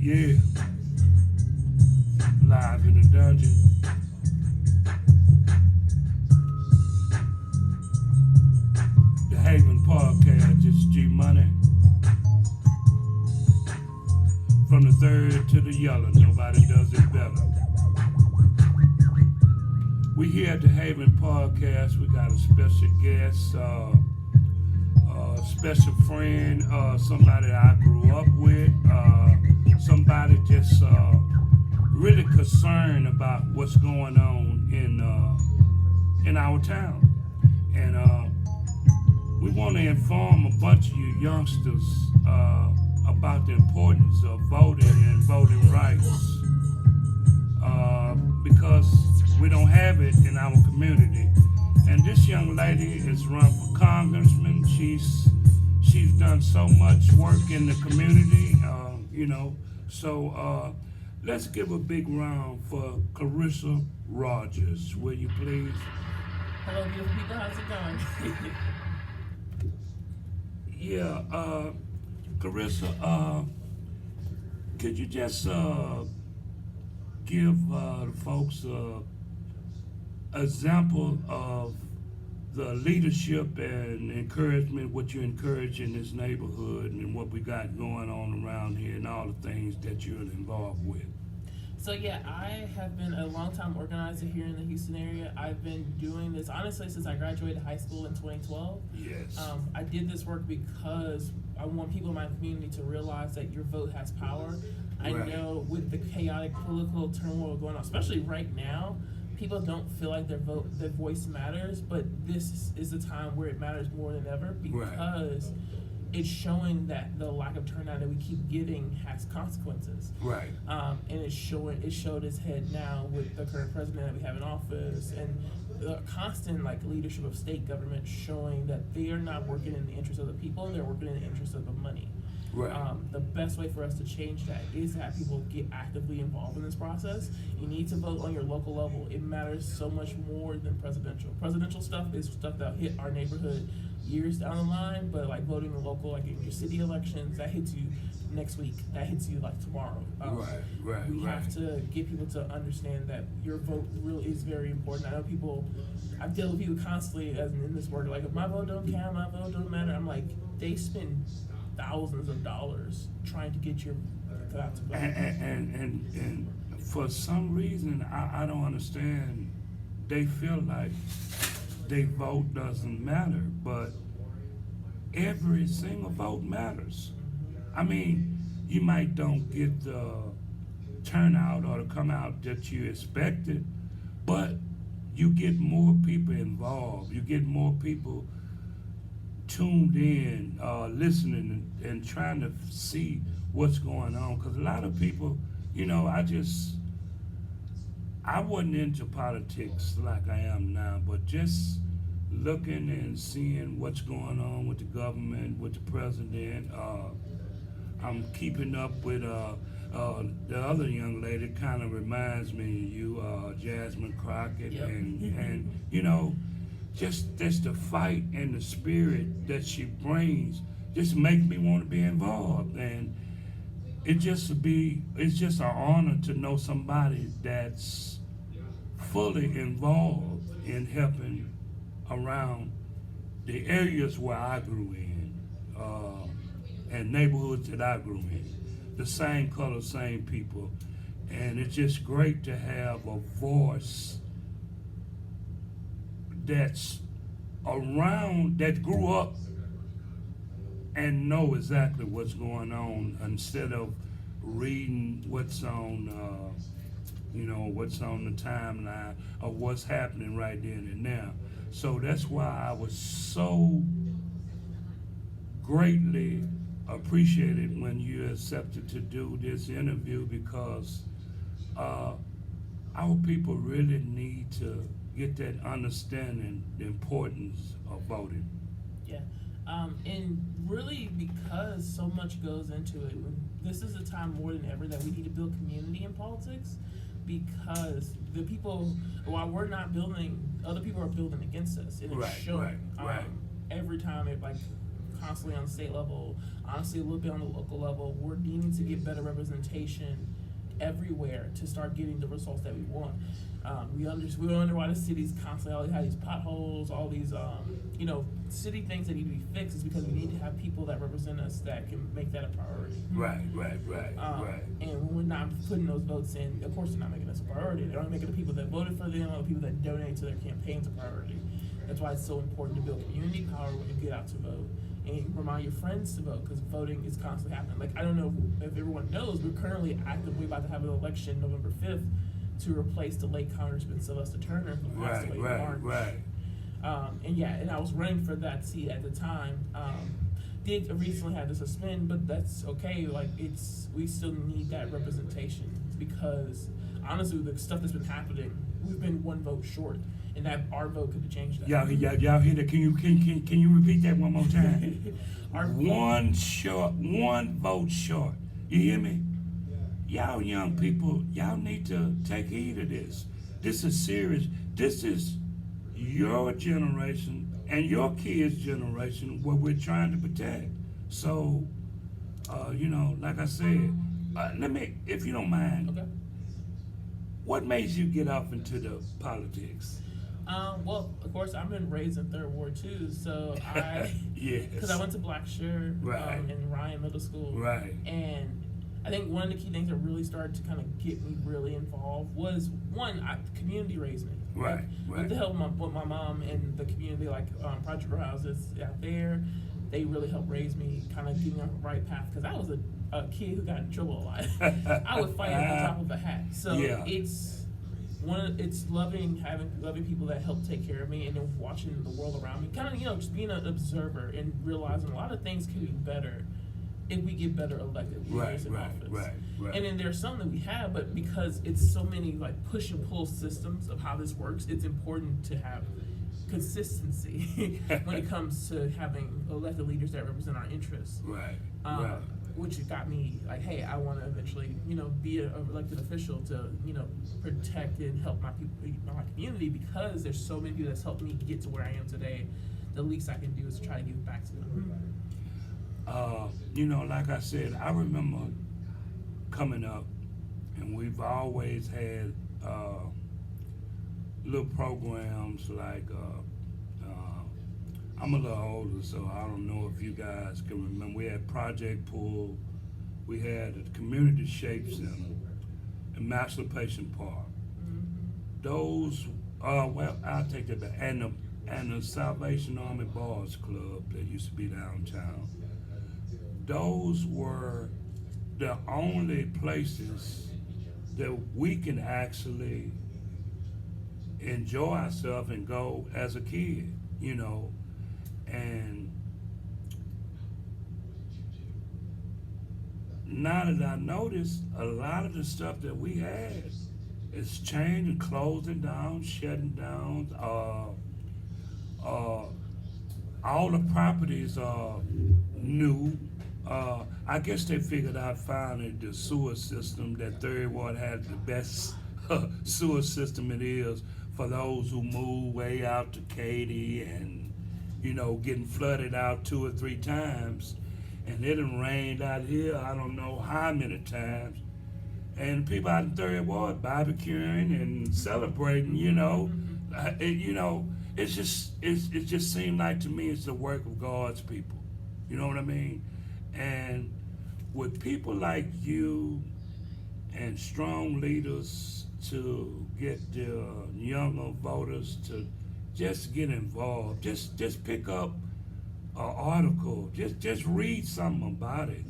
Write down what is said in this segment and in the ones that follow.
Yeah, live in the dungeon. The Haven Podcast, it's G Money. From the third to the yellow, nobody does it better. We here at the Haven Podcast, we got a special guest, special friend, somebody I grew up with, somebody just really concerned about what's going on in our town. And we want to inform a bunch of you youngsters about the importance of voting and voting rights because we don't have it in our community. And this young lady is run for congressman. She's done so much work in the community, So let's give a big round for Clarissa Rogers, will you please? Hello, beautiful people. How's it going? Yeah, Clarissa, could you just give the folks an example of the leadership and encouragement, what you encourage in this neighborhood and what we got going on around here and all the things that you're involved with? So yeah, I have been a long-time organizer here in the Houston area. I've been doing this, honestly, since I graduated high school in 2012. Yes. I did this work because I want people in my community to realize that your vote has power. I Right. know with the chaotic political turmoil going on, especially right now, people don't feel like their voice matters, but this is the time where it matters more than ever because it's showing that the lack of turnout that we keep getting has consequences. Right. And it showed its head now with the current president that we have in office and the constant leadership of state government showing that they are not working in the interest of the people, they're working in the interest of the money. Right. The best way for us to change that is to have people get actively involved in this process. You need to vote on your local level. It matters so much more than presidential. Presidential stuff is stuff that'll hit our neighborhood years down the line, but voting local, in your city elections, that hits you next week. That hits you tomorrow. Right. We have to get people to understand that your vote really is very important. I know I deal with people constantly as in this work, if my vote don't count, my vote don't matter. I'm they spend thousands of dollars trying to get your out to vote. And for some reason, I don't understand. They feel like their vote doesn't matter, but every single vote matters. I mean, you might don't get the turnout or the come out that you expected, but you get more people involved. You get more people tuned in, listening and trying to see what's going on. Because a lot of people, I wasn't into politics like I am now, but just looking and seeing what's going on with the government, with the president. I'm keeping up with the other young lady. Kind of reminds me of you, Jasmine Crockett, Yep. and just the fight and the spirit that she brings just make me want to be involved. And it's just an honor to know somebody that's fully involved in helping around the areas where I grew in, and neighborhoods that I grew in. The same color, same people. And it's just great to have a voice that's around, that grew up and know exactly what's going on instead of reading what's on what's on the timeline or what's happening right then and now. So that's why I was so greatly appreciated when you accepted to do this interview, because our people really need to get that understanding the importance of voting. Yeah. And really, because so much goes into it, this is a time more than ever that we need to build community in politics, because the people, while we're not building, other people are building against us, and it's showing. Right. Every time it constantly on the state level, honestly a little bit on the local level. We're needing to get better representation everywhere to start getting the results that we want. We wonder why the city's constantly always have these potholes, all these city things that need to be fixed, is because we need to have people that represent us that can make that a priority. Right. And when we're not putting those votes in, of course they're not making us a priority. They're only making the people that voted for them or the people that donate to their campaigns a priority. That's why it's so important to build community power when you get out to vote. And remind your friends to vote, because voting is constantly happening. Like, I don't know if everyone knows, we're currently actively about to have an election November 5th to replace the late Congressman Sylvester Turner, who passed away in March. Right. And I was running for that seat at the time. Did recently have to suspend, but that's okay. Like, we still need that representation, because honestly, with the stuff that's been happening, we've been one vote short, and that our vote could have changed that. Y'all hear that? Can you repeat that one more time? Our one vote short. You hear me? Y'all young people, y'all need to take heed of this. This is serious. This is your generation and your kids' generation, what we're trying to protect. So, like I said, let me, if you don't mind, Okay. What made you get off into the politics? Well, of course, I've been raised in Third Ward too, so Yes. because I went to Blackshear Right. in Ryan Middle School, Right. and I think one of the key things that really started to kind of get me really involved was community raised me. Right, Like, right. With the help of my mom and the community, like Project Row Houses out there, they really helped raise me, kind of get me on the right path, because I was a kid who got in trouble a lot. I would fight at the top of a hat. So Yeah. it's loving people that help take care of me, and then watching the world around me, kind of just being an observer and realizing a lot of things can be better if we get better elected leaders in office. Right. And then there's some that we have, but because it's so many like push and pull systems of how this works, it's important to have consistency when it comes to having elected leaders that represent our interests. Right. Which got me like, hey, I want to eventually, be an elected official to, protect and help my people, my community, because there's so many people that's helped me get to where I am today. The least I can do is try to give back to them. Like I said, I remember coming up, and we've always had little programs like, I'm a little older, so I don't know if you guys can remember. We had Project Pool, we had the Community Shape Center, Emancipation Park. Those, I'll take that back. And the Salvation Army Boys Club that used to be downtown. Those were the only places that we can actually enjoy ourselves and go as a kid, and now that I notice, a lot of the stuff that we had is changing, closing down, shutting down. All the properties are new. I guess they figured out finally the sewer system, that Third Ward had the best sewer system it is for those who move way out to Katy and, getting flooded out 2 or 3 times. And it done rained out here, I don't know how many times. And people out in Third Ward barbecuing and celebrating, it just seemed like to me it's the work of God's people. You know what I mean? And with people like you and strong leaders to get the younger voters to just get involved, just pick up an article, just read something about it,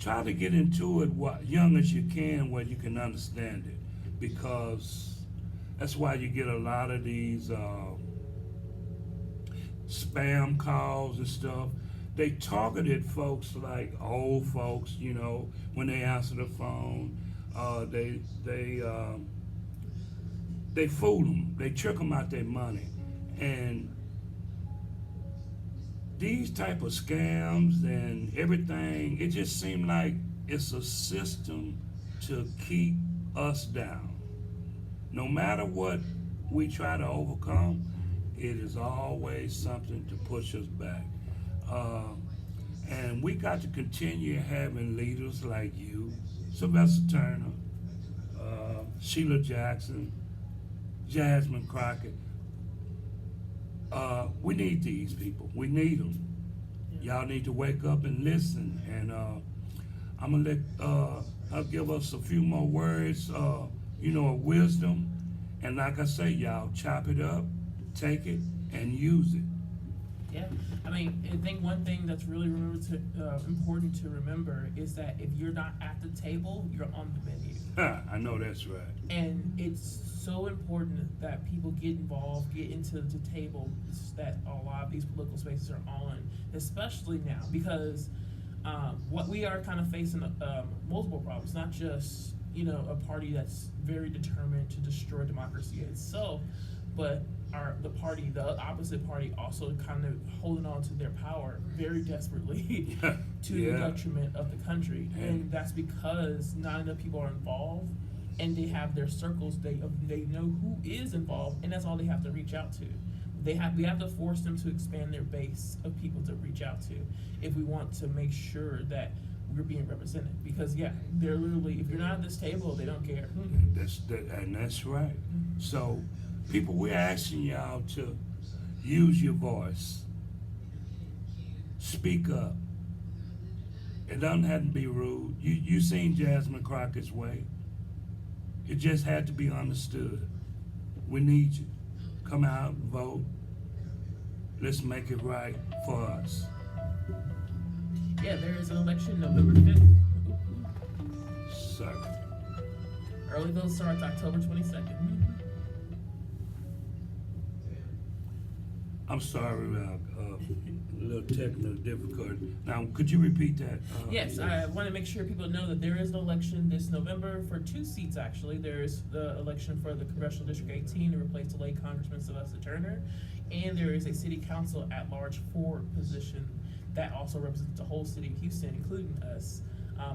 try to get into it young as you can where you can understand it, because that's why you get a lot of these spam calls and stuff. They targeted folks like old folks, when they answer the phone. They fool them. They trick them out their money. And these type of scams and everything, it just seemed like it's a system to keep us down. No matter what we try to overcome, it is always something to push us back. And we got to continue having leaders like you, Sylvester Turner, Sheila Jackson, Jasmine Crockett. We need these people. We need them. Y'all need to wake up and listen. And I'm gonna let I'll give us a few more words, of wisdom. And like I say, y'all chop it up, take it, and use it. Yeah, I mean, I think one thing that's really important to remember is that if you're not at the table, you're on the menu. I know that's right. And it's so important that people get involved, get into the table that a lot of these political spaces are on, especially now, because what we are kind of facing multiple problems, not just a party that's very determined to destroy democracy itself, but the opposite party also kind of holding on to their power very desperately to the detriment of the country. And that's because not enough people are involved, and they have their circles, they know who is involved, and that's all they have to reach out to. We have to force them to expand their base of people to reach out to if we want to make sure that we're being represented. Because they're literally, if you're not at this table, they don't care. That's right. So, people, we're asking y'all to use your voice. Speak up. It doesn't have to be rude. You seen Jasmine Crockett's way. It just had to be understood. We need you. Come out and vote. Let's make it right for us. Yeah, there is an election November 5th. Sorry. Early vote starts October 22nd. I'm sorry, a little technical difficulty. Now, could you repeat that? Yes, I want to make sure people know that there is an election this November for 2 seats, actually. There is the election for the Congressional District 18 to replace the late Congressman Sylvester Turner, and there is a City Council at-large 4 position that also represents the whole city of Houston, including us.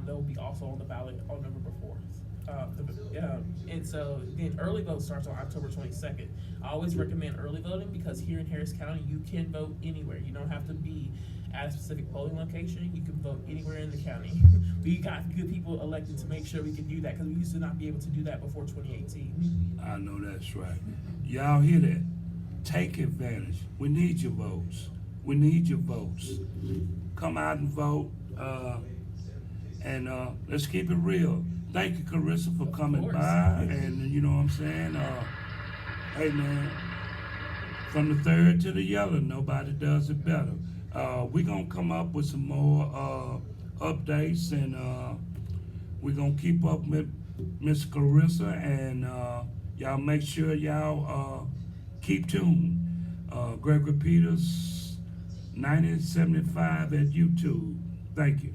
That will be also on the ballot on November 4th. And so then early vote starts on October 22nd. I always recommend early voting because here in Harris County, you can vote anywhere. You don't have to be at a specific polling location. You can vote anywhere in the county. We got good people elected to make sure we can do that because we used to not be able to do that before 2018. I know that's right. Y'all hear that? Take advantage. We need your votes. We need your votes. Come out and vote. And let's keep it real. Thank you, Carissa, for coming by. And you know what I'm saying? Hey, man, from the third to the yellow, nobody does it better. We're going to come up with some more updates, and we're going to keep up with Miss Carissa, and y'all make sure y'all keep tuned. Gregory Peters, 1975 at YouTube. Thank you.